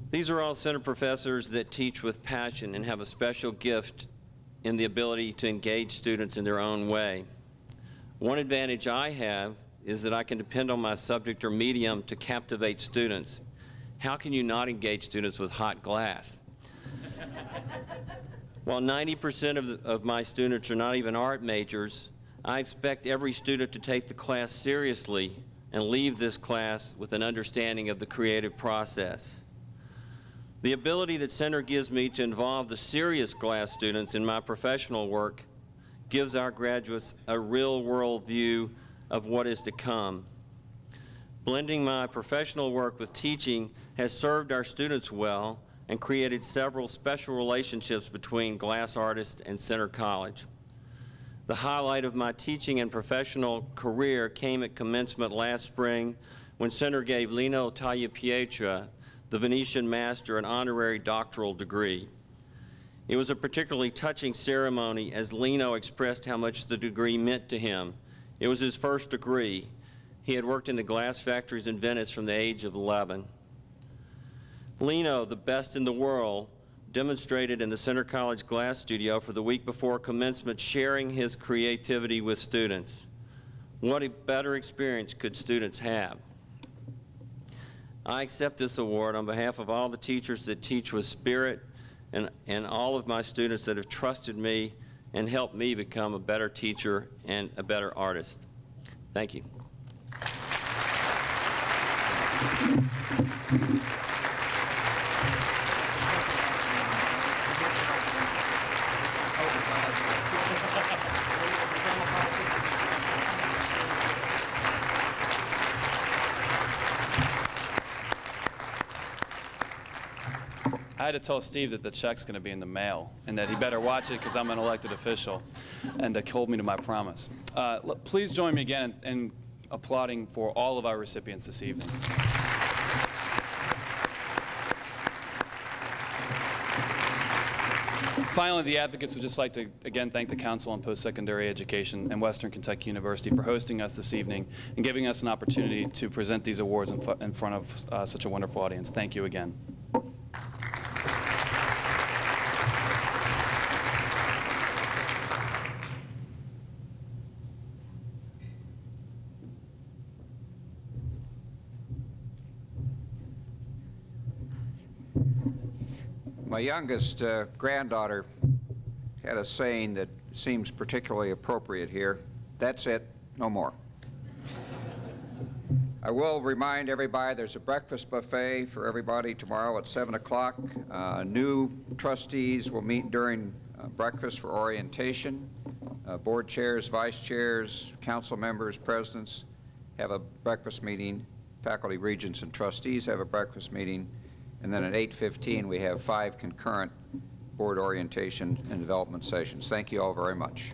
These are all center professors that teach with passion and have a special gift in the ability to engage students in their own way. One advantage I have is that I can depend on my subject or medium to captivate students. How can you not engage students with hot glass? While 90% of my students are not even art majors, I expect every student to take the class seriously and leave this class with an understanding of the creative process. The ability that Center gives me to involve the serious glass students in my professional work gives our graduates a real-world view of what is to come. Blending my professional work with teaching has served our students well and created several special relationships between glass artists and Center College. The highlight of my teaching and professional career came at commencement last spring when Center gave Lino Tagliapietra, the Venetian master, an honorary doctoral degree. It was a particularly touching ceremony as Lino expressed how much the degree meant to him. It was his first degree. He had worked in the glass factories in Venice from the age of 11. Lino, the best in the world, demonstrated in the Center College Glass Studio for the week before commencement, sharing his creativity with students. What a better experience could students have? I accept this award on behalf of all the teachers that teach with spirit and all of my students that have trusted me and helped me become a better teacher and a better artist. Thank you. I had to tell Steve that the check's going to be in the mail and that he better watch it because I'm an elected official, and to hold me to my promise. Please join me again in applauding for all of our recipients this evening. Finally, the advocates would just like to again thank the Council on Post-Secondary Education and Western Kentucky University for hosting us this evening and giving us an opportunity to present these awards in front of such a wonderful audience. Thank you again. My youngest granddaughter had a saying that seems particularly appropriate here. That's it, no more. I will remind everybody there's a breakfast buffet for everybody tomorrow at 7 o'clock. New trustees will meet during breakfast for orientation. Board chairs, vice chairs, council members, presidents have a breakfast meeting. Faculty, regents, and trustees have a breakfast meeting. And then at 8:15, we have 5 concurrent board orientation and development sessions. Thank you all very much.